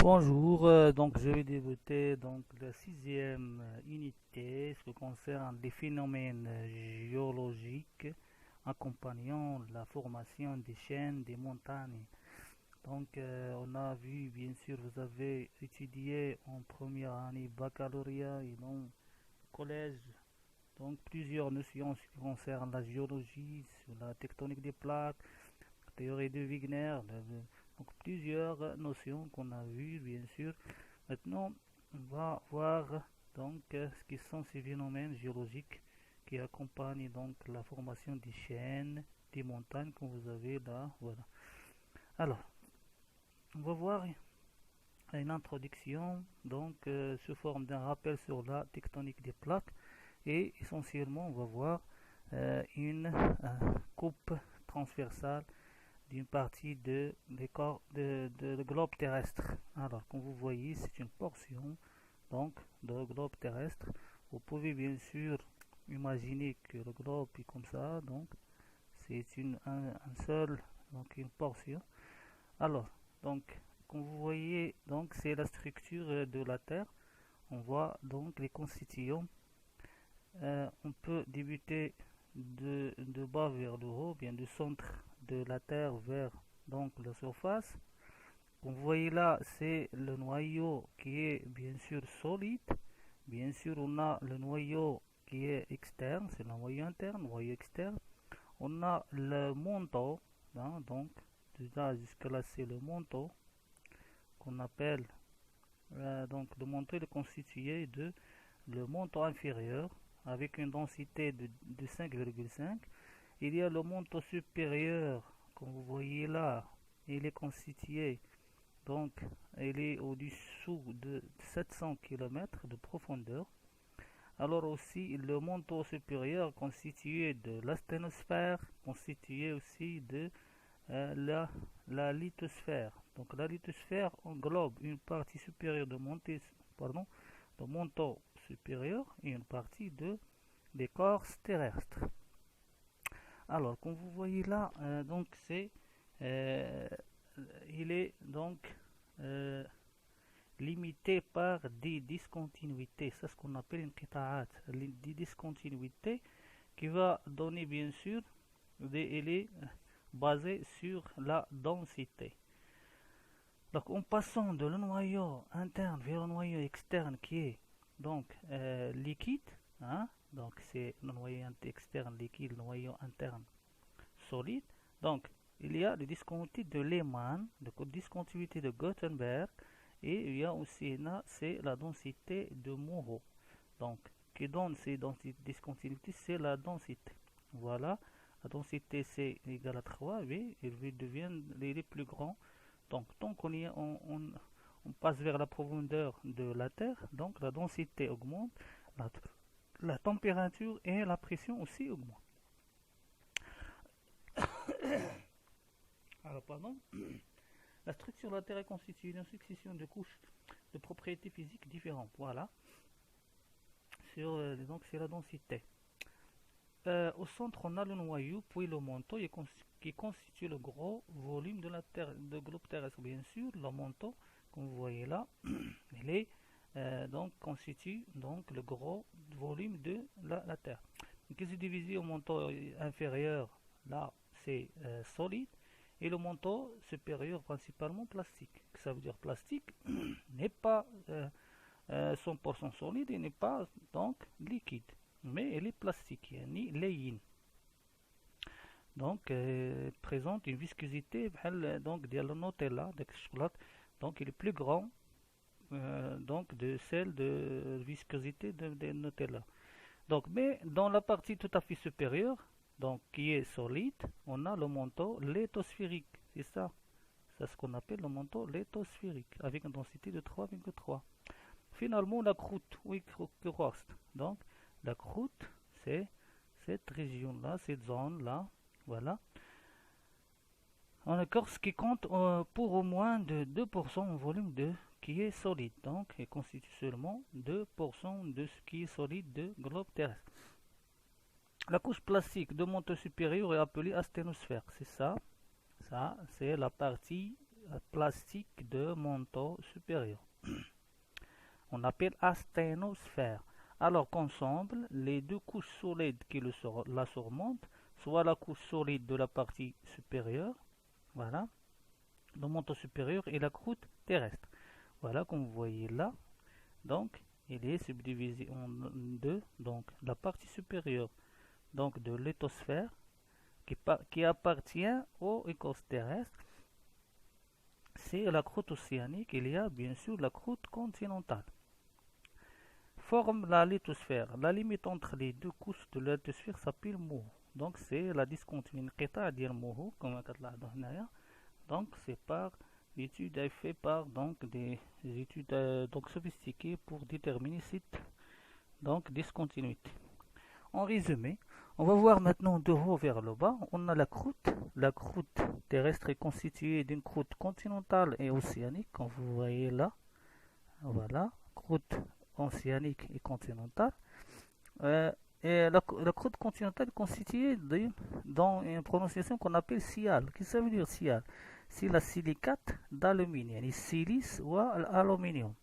Bonjour, donc je vais débuter donc la sixième unité, ce qui concerne les phénomènes géologiques accompagnant la formation des chaînes, des montagnes. Donc on a vu, bien sûr, vous avez étudié en première année baccalauréat et dans le collège, donc plusieurs notions qui concernent la géologie, sur la tectonique des plaques, théorie de Wigner, donc plusieurs notions qu'on a vues, bien sûr. Maintenant, on va voir donc ce qui sont ces phénomènes géologiques qui accompagnent donc la formation des chaînes, des montagnes que vous avez là. Voilà. Alors, on va voir une introduction donc sous forme d'un rappel sur la tectonique des plaques et essentiellement on va voir une coupe transversale d'une partie des corps de globe terrestre. Alors, comme vous voyez, c'est une portion donc de globe terrestre. Vous pouvez bien sûr imaginer que le globe est comme ça, donc c'est un seul, donc une portion. Alors, donc, comme vous voyez, donc c'est la structure de la Terre. On voit donc les constituants. On peut débuter de bas vers le haut, bien du centre de la Terre vers donc la surface. Comme vous voyez là, c'est le noyau qui est bien sûr solide. Bien sûr, on a le noyau qui est externe, c'est le noyau interne, noyau externe. On a le manteau, hein, donc déjà jusque là c'est le manteau qu'on appelle, donc le manteau est constitué de le manteau inférieur avec une densité de 5,5. Il y a le manteau supérieur, comme vous voyez là, il est constitué, donc il est au-dessous de 700 km de profondeur. Alors aussi le manteau supérieur constitué de l'asténosphère, constitué aussi de la lithosphère. Donc la lithosphère englobe une partie supérieure de manteau supérieur et une partie de l'écorce terrestre. Alors comme vous voyez là, donc euh, il est donc euh, limité par des discontinuités. C'est ce qu'on appelle une qita'at, des discontinuités qui va donner bien sûr elle est basée sur la densité. Donc en passant de le noyau interne vers le noyau externe qui est donc liquide, hein, donc c'est le noyau externe liquide, le noyau interne solide. Donc il y a le discontinuité de Lehmann, le discontinuité de Gutenberg, et il y a aussi là, c'est la densité de Moreau. Donc, qui donne ces discontinuités, c'est la densité. Voilà, la densité c'est égal à 3, mais il est plus grand. Donc, tant on passe vers la profondeur de la Terre, donc la densité augmente, la, la température et la pression aussi augmentent. Alors, pardon. La structure de la Terre est constituée d'une succession de couches de propriétés physiques différentes. Voilà. Donc, c'est la densité. Au centre, on a le noyau, puis le manteau qui constitue le gros volume de la Terre, de globe terrestre. Bien sûr, le manteau, comme vous voyez là, il est donc constitue donc le gros volume de la Terre. Donc, il se divise au manteau inférieur, là c'est solide, et le manteau supérieur principalement plastique. Ça veut dire plastique n'est pas 100% solide et n'est pas donc liquide, mais elle est plastique, yani layin. Donc présente une viscosité donc de la Nutella, de chocolat, donc il est plus grand donc de celle de viscosité de Nutella. Donc mais dans la partie tout à fait supérieure, donc qui est solide, on a le manteau lithosphérique, c'est ça. C'est ce qu'on appelle le manteau lithosphérique avec une densité de 3,3. Finalement, la croûte, oui, croûte. Donc, la croûte, c'est cette région-là, cette zone-là, voilà. En écorce qui compte pour au moins de 2% en volume de qui est solide. Donc, elle constitue seulement 2% de ce qui est solide de globe terrestre. La couche plastique de manteau supérieur est appelée asténosphère. C'est ça. Ça, c'est la partie plastique de manteau supérieur. On appelle asténosphère. Alors qu'ensemble, les deux couches solides qui la surmontent, soit la couche solide de la partie supérieure, voilà, le manteau supérieur et la croûte terrestre. Voilà, comme vous voyez là. Donc, il est subdivisé en deux. Donc, la partie supérieure donc de lithosphère qui appartient aux écorces terrestres, c'est la croûte océanique. Il y a bien sûr la croûte continentale. Forme la lithosphère. La limite entre les deux couches de la lithosphère s'appelle moho. Donc, c'est la discontinuité à dire moho, comme on donc, c'est par l'étude faite par donc des études donc sophistiquées pour déterminer cette donc discontinuité. En résumé, on va voir maintenant de haut vers le bas. On a la croûte. La croûte terrestre est constituée d'une croûte continentale et océanique, comme vous voyez là. Voilà, croûte océanique et continentale. Et la croûte continentale est constituée dans une prononciation qu'on appelle sial. Qu'est-ce que ça veut dire sial? C'est la silicate d'aluminium, les silice ou aluminium.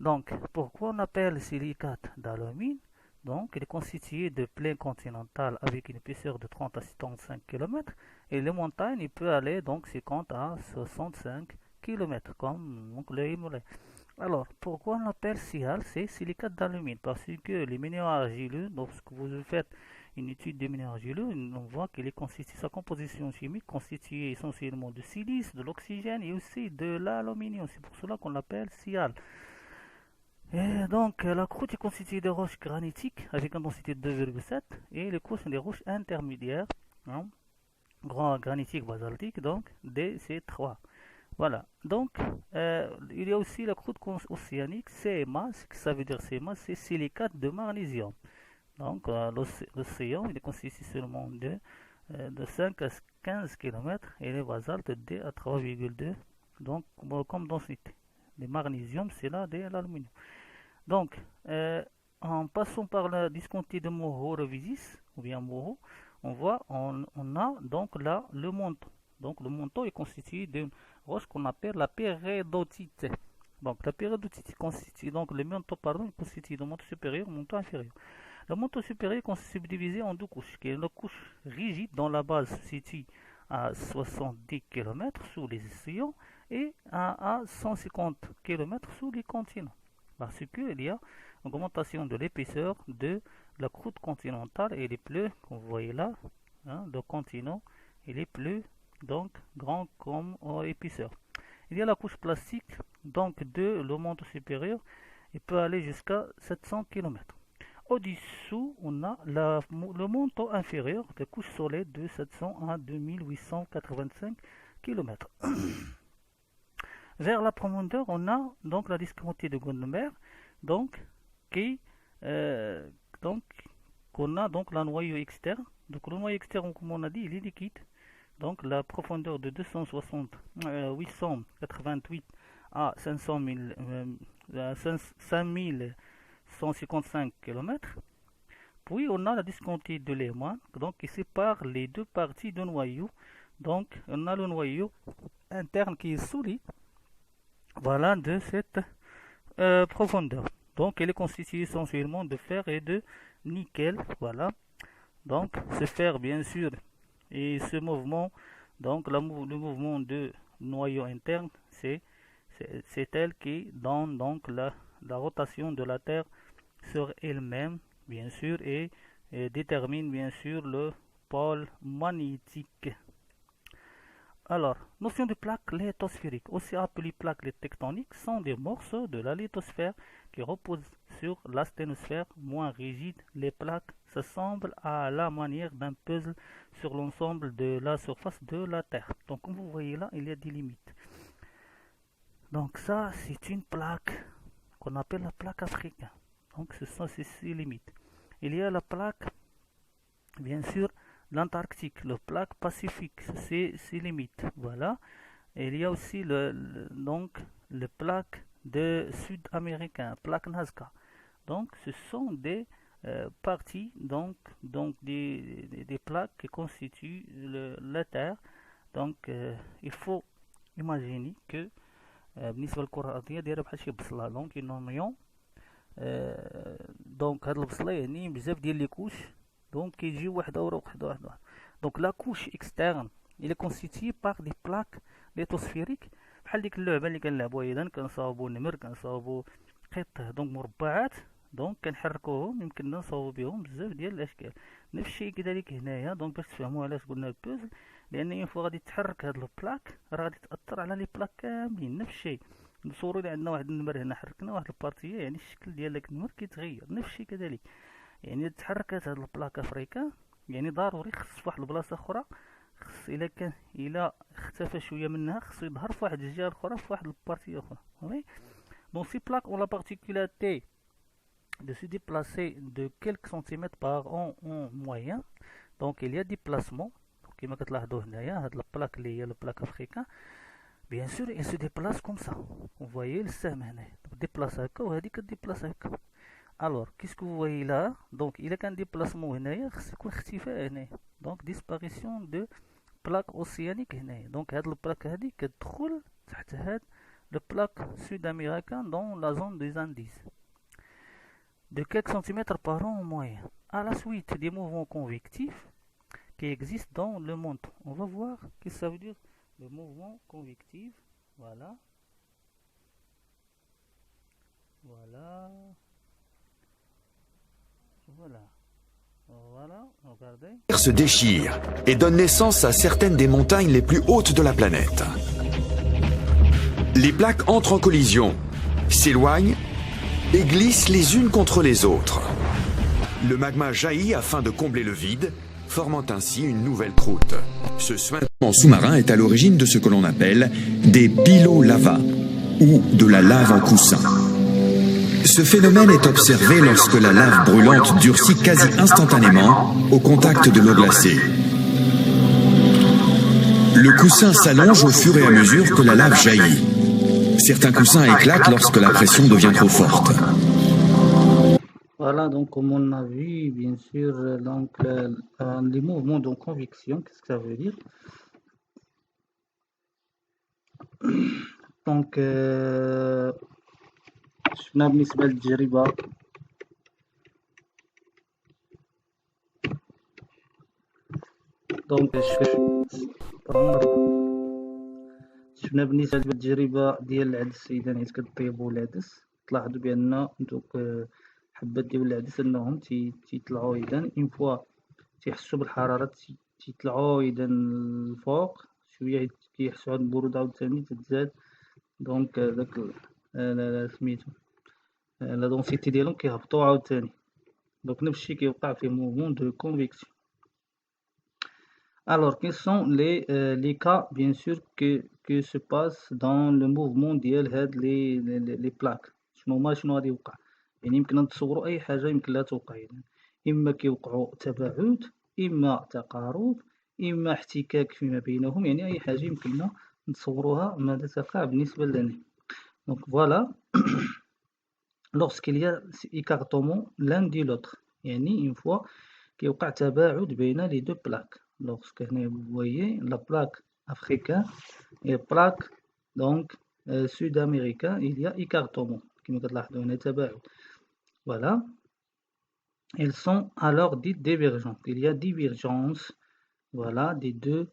Donc, pourquoi on appelle silicate d'aluminium? Donc, il est constitué de plaine continentale avec une épaisseur de 30 à 75 km et les montagnes, il peut aller donc 50 à 65 km, comme donc, le Himalaya. Alors, pourquoi on appelle sial? C'est silicate d'alumine, parce que les minéraux argileux, lorsque vous faites une étude des minéraux argileux, on voit qu'il est constitué, sa composition chimique constituée essentiellement de silice, de l'oxygène et aussi de l'aluminium. C'est pour cela qu'on l'appelle sial. Et donc, la croûte est constituée de roches granitiques avec une densité de 2,7 et les couches sont des roches intermédiaires, hein, granitiques basaltiques, donc DC3. Voilà, donc il y a aussi la croûte océanique, CMA, ce que ça veut dire CMA, c'est silicate de magnésium. Donc l'océan, il est constitué seulement de 5 à 15 km et les basaltes de à 3,2, donc comme densité. Le magnésium, c'est là de l'aluminium. Donc, en passant par la discontinuité de Moho-Revisis, ou bien Moho, on a donc là le manteau. Donc le manteau est constitué d'une roche qu'on appelle la péridotite. Donc la péridotite constitue donc le manteau est constitué de manteau supérieur et manteau inférieur. Le manteau supérieur est subdivisé en deux couches, qui est une couche rigide dont la base se situe à 70 km sous les océans et à 150 km sous les continents. Parce qu'il y a une augmentation de l'épaisseur de la croûte continentale et les plus, comme vous voyez là, hein, le continent, il est plus donc grand comme épaisseur. Il y a la couche plastique donc de le manteau supérieur, il peut aller jusqu'à 700 km. Au-dessous, on a le manteau inférieur, la couche solide de 700 à 2885 km. Vers la profondeur, on a donc la discontinuité de Gondomar, donc qui donc qu'on a donc la noyau externe. Donc le noyau externe, comme on a dit, il est liquide. Donc la profondeur de 888 à 5155 km. Puis on a la discontinuité de Lehmann, donc qui sépare les deux parties du noyau. Donc on a le noyau interne qui est solide, voilà, de cette profondeur. Donc elle est constituée essentiellement de fer et de nickel, voilà. Donc ce fer, bien sûr, et ce mouvement, donc le mouvement de noyau interne, c'est elle qui donne donc la rotation de la Terre sur elle-même, bien sûr, et détermine bien sûr le pôle magnétique. Alors, notion de plaques lithosphériques, aussi appelées plaques tectoniques, sont des morceaux de la lithosphère qui reposent sur l'asténosphère moins rigide. Les plaques s'assemblent à la manière d'un puzzle sur l'ensemble de la surface de la Terre. Donc, comme vous voyez là, il y a des limites. Donc, ça, c'est une plaque qu'on appelle la plaque africaine. Donc, ce sont ces limites. Il y a la plaque, bien sûr, l'Antarctique, le plaque pacifique, c'est ses limites. Voilà. Et il y a aussi donc le plaque de sud-américain, plaque Nazca. Donc ce sont des parties, donc des plaques qui constituent la Terre. Donc il faut ايماجيني كو بالنسبه للكره الارضيه دايره بحال شي بصله، دونك اون اونيون. دونك هاد البصله يعني بزاف ديال لي كوش، دونك كيجيو واحده ورا وحده. دونك لا كوش اكسترن il est constitué par des plaques lithosphériques بحال ديك اللعبه اللي كنلعبوها اذا كنصاوبوا نمر، كنصاوبوا قط دونك مربعات، دونك كنحركوهم يمكننا نصاوبوا بهم بزاف ديال الاشكال. نفس الشيء كذلك هنايا، دونك باش تفهموا علاش قلنا البوزل، لان اون فوا غادي تحرك هاد البلاك راه غادي تاثر على لي بلاك كاملين. نفس الشيء نصوروا لي عندنا واحد النمر هنا، حركنا واحد البارتيه يعني الشكل ديال داك النمر كيتغير. نفس الشيء كذلك يعني تحركت هاد البلاك افريكا، يعني ضروري خص في واحد البلاصه اخرى، خص الا كان الا اختفى شويه منها خصو يظهر في واحد الجهه الاخرى في واحد البارتي اخرى. وي دونك سي بلاك اون لا بارتيكولاريتي de se déplacer de quelques centimètres par an en moyenne. Donc il y a des placements كما كتلاحظوا هنايا هاد البلاك اللي هي البلاك افريكان بيان سور il se déplace comme ça. vous voyez السهم هنايا ديبلاس هكا وهادي كديبلاس هكا. الوغ كيسكو vous voyez là دونك الا كان ديبلاسمون هنايا خص يكون اختفاء هنايا، دونك disparition de بلاك اوسيانيك هنايا. دونك هاد البلاك هادي كتدخل تحت هاد البلاك سود امريكان دون لا زون دي زانديز de quelques centimètres par an en moyenne. À la suite des mouvements convectifs qui existent dans le monde. On va voir ce que ça veut dire le mouvement convectif. Voilà. Voilà, regardez. Se déchire et donne naissance à certaines des montagnes les plus hautes de la planète. Les plaques entrent en collision, s'éloignent et glissent les unes contre les autres. Le magma jaillit afin de combler le vide, formant ainsi une nouvelle croûte. Ce suintement sous-marin est à l'origine de ce que l'on appelle des pilolavas, ou de la lave en coussin. Ce phénomène est observé lorsque la lave brûlante durcit quasi instantanément au contact de l'eau glacée. Le coussin s'allonge au fur et à mesure que la lave jaillit. Certains coussins éclatent lorsque la pression devient trop forte. Voilà, donc comme on a vu, bien sûr, donc les mouvements de convection, qu'est-ce que ça veut dire? Donc, شفنا بالنسبة للتجربة دونك شفنا بالنسبة للتجربة ديال العدس، إذا حيت كطيبو العدس تلاحظوا بأن دوك حبات ديال العدس أنهم تيطلعوا إذا اون فوا تيحسوا بالحرارة تيطلعوا إذا الفوق شوية، كيحسوا هاد البرودة عاوتاني تتزاد، دونك داك سميتو لا دونسيتي ديالهم كيهبطوا عاوتاني. دونك نفس الشيء كيوقع في موفمون دو كونفيكسيون. Alors, quels sont les cas, bien sûr, que se passe dans le mouvement ديال هاد les plaques؟ شنو غادي يوقع؟ يعني يمكن نتصوروا أي حاجة يمكن لها توقع، يعني إما كيوقعوا تباعد، إما تقارب، إما احتكاك فيما بينهم، يعني أي حاجة يمكننا نتصوروها ماذا تقع بالنسبة لنا. Donc voilà, lorsqu'il y a écartement l'un de l'autre, يعني une fois كيوقع تباعد بين les deux plaques. Lorsque vous voyez la plaque africaine et la plaque donc sud-américaine, il y a écartement كما كتلاحظوا هنا تباعد. Voilà, elles sont alors dites divergentes. Il y a divergence, voilà, des deux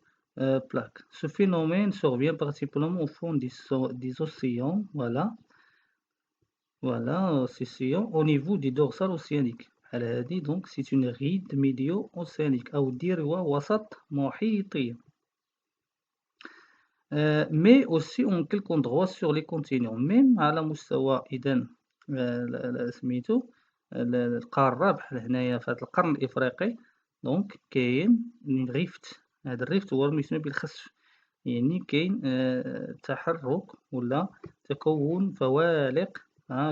plaques. Ce phénomène survient principalement au fond des océans, voilà, océans au niveau du dorsal océanique. Donc c'est une ride médio-océanique أو ذروة وسط محيطية. Mais aussi en quelques endroits sur les continents, même على مستوى إذا سميتو القارة بحال هنايا في هذا القرن الإفريقي. دونك كاين ريفت، هذا الريفت هو المسمى بالخسف، يعني كاين تحرك ولا تكون فوالق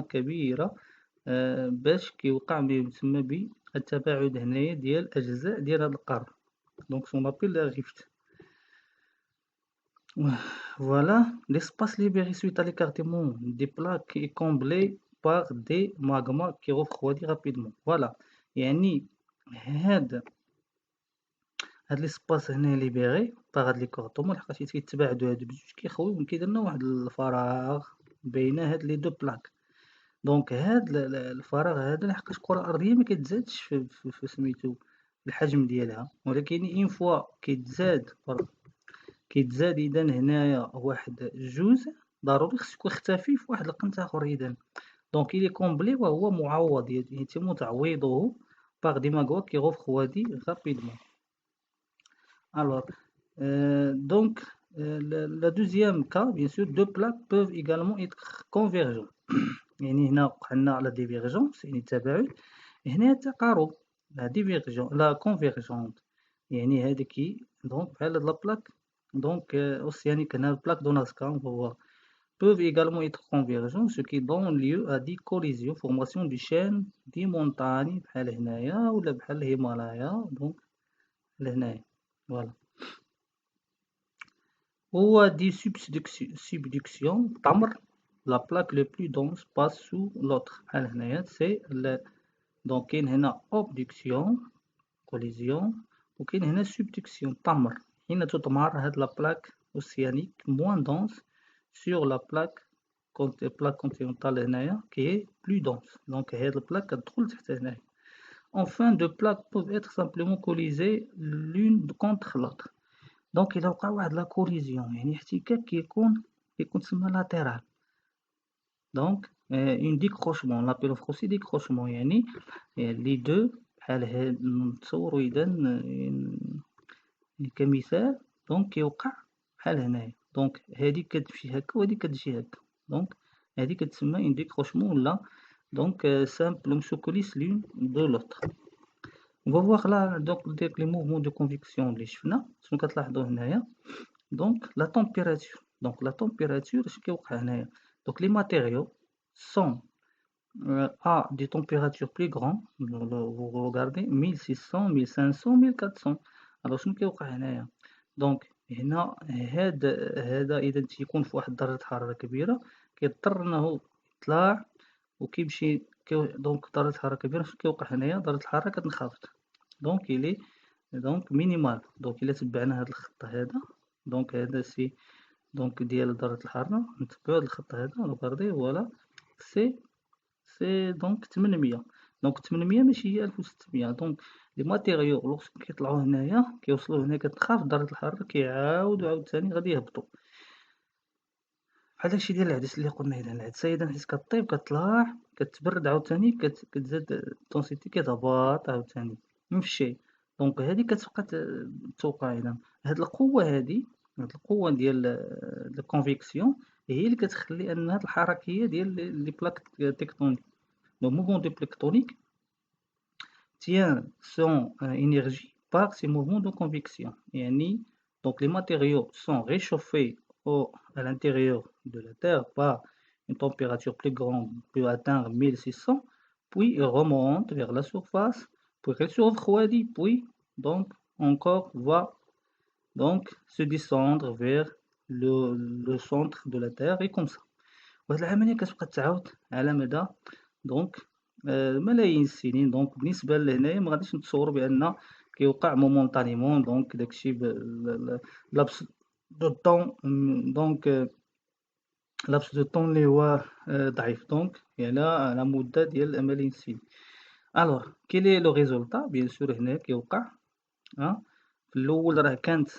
كبيرة باش كيوقع ما يسمى بالتباعد هنايا ديال أجزاء ديال هاد القارة. دونك سون ابيل ريفت. Voilà, l'espace libéré suite à l'écartement des plaques est comblé par des magmas qui refroidissent rapidement. Voilà, يعني هاد ليسباس هنا ليبيري باغ هاد لي كورطومون لحقاش كيتباعدو هادو بجوج كيخويو كيدير لنا واحد الفراغ بين هاد لي دو بلاك. دونك هاد الفراغ هذا لحقاش الكرة الأرضية ما كتزادش في سميتو الحجم ديالها، ولكن اون فوا كيتزاد إذا هنايا واحد جوج ضروري خصو يكون اختفي في واحد القنت آخر إذا. دونك إلي كومبلي وهو معوض يتم تعويضه باغ دي ماغوا كي refroidit rapidement. Alors, donc, la deuxième cas, bien sûr, deux plaques peuvent également être convergentes. يعني هنا وقعنا على divergence يعني التباعد، هنا تقارب لا convergente يعني هذيك donc بحال هاد لا بلاك donc océanique هنا البلاك دو نازكا هو peuvent également être convergents, ce qui donne lieu à des collisions, formation de chaînes, des montagnes بحال هنايا ولا بحال الهيمالايا donc لهنايا voilà. Ou des subductions, tamr, la plaque le plus dense passe sous l'autre. C'est donc il y a une obduction, collision, ou il y a une subduction, tamr. Il y a la plaque océanique moins dense sur la plaque continentale qui est plus dense. Donc il y a la plaque enfin, deux plaques peuvent être simplement collisées l'une contre l'autre. دونك إلا وقع واحد لا كوليزيون يعني احتكاك كيكون تسمى لاتيرال دونك اون ديكروشمون لابيلو فرونسي ديكروشمون يعني لي دو بحال هاد نتصورو اذا كمثال دونك كيوقع بحال هنايا دونك هادي كتمشي هكا وهادي كتجي هكا دونك هادي كتسمى اون ديكروشمون ولا دونك سامبلوم سو كوليس لون دو لوتر. On va voir là donc les mouvements de convection اللي شفنا شنو كتلاحظوا هنايا donc la température اش كيوقع هنايا donc les matériaux sont à des températures plus grandes vous regardez 1600 1500 1400 alors شنو كيوقع هنايا donc هنا هذا اذا تيكون في واحد درجه حراره كبيره كيضطر انه يطلع وكيمشي دونك درجة الحرارة كبيرة شنو كيوقع هنايا درجة الحرارة كتنخفض دونك إلي دونك مينيمال دونك إلا تبعنا هاد الخط هذا دونك هذا سي دونك ديال درجة الحرارة نتبعو هاد الخط هذا ريغاردي فوالا سي دونك 800 دونك 800 ماشي هي 1600 دونك لي ماتيريو لوكس كيطلعو هنايا كيوصلو هنا كتنخفض درجة الحرارة كيعاودو عاوتاني غادي يهبطو بحال داكشي ديال العدس اللي قلنا إذا العدسة إذا حيت كطيب كتطلع كتبرد عاوتاني كتزاد التونسيتي كتهبط عاوتاني نفس الشيء دونك هادي كتبقى توقع إذا هاد القوة ديال الكونفيكسيون هي اللي كتخلي أن هاد الحركية ديال لي بلاك تكتونيك لو موفمون دو بلاكتونيك tient son énergie par ces mouvements de convection يعني donc les matériaux sont réchauffés à l'intérieur de la Terre par une température plus grande peut atteindre 1600 puis il remonte vers la surface puis elle se refroidit puis donc encore va donc se descendre vers le centre de la Terre et comme ça وهاد العملية كتبقى تعاود على مدى دونك ملايين السنين دونك بالنسبة لهنايا مغاديش نتصورو بأن كيوقع مومونطانيمون دونك داكشي لابس دو طون دونك لابس دو طون اللي هو ضعيف دونك يعني على مدة ديال ملايين السنين. الوغ كيلي لو ريزولطا بيان سور هنا كيوقع في الاول راه كانت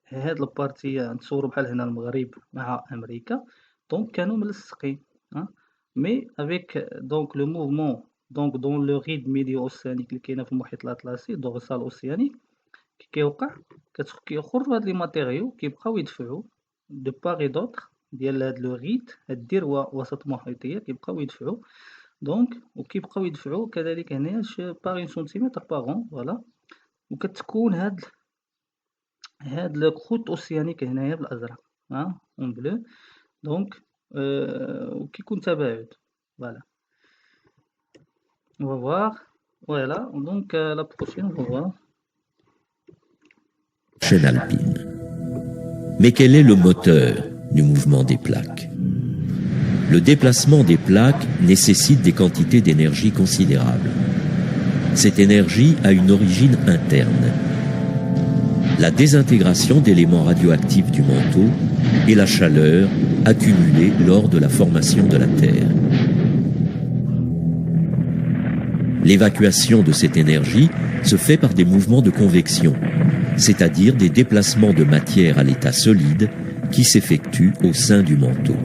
هاد البارتيه نتصوروا بحال هنا المغرب مع امريكا دونك كانوا ملصقين مي افيك دونك لو موفمون دونك دون لو ريد ميديو اوسيانيك اللي كاينه في المحيط الاطلسي دورسال اوسيانيك كيوقع كيخرجوا هاد لي ماتيريو كيبقاو يدفعوا دو باغي دوطر ديال هاد لو ريد هاد الذروه وسط محيطيه كيبقاو يدفعوا دونك وكيبقاو يدفعوا كذلك هنايا باغ سنتيمتر باغون فوالا وكتكون هاد لو كروت اوسيانيك هنايا بالازرق اون بلو دونك وكيكون تباعد فوالا on va voir voilà donc la prochaine on va voir chaîne alpine. Mais quel est le moteur du mouvement des plaques? Le déplacement des plaques nécessite des quantités d'énergie considérables. Cette énergie a une origine interne. la désintégration d'éléments radioactifs du manteau et la chaleur accumulée lors de la formation de la Terre. L'évacuation de cette énergie se fait par des mouvements de convection, c'est-à-dire des déplacements de matière à l'état solide qui s'effectuent au sein du manteau.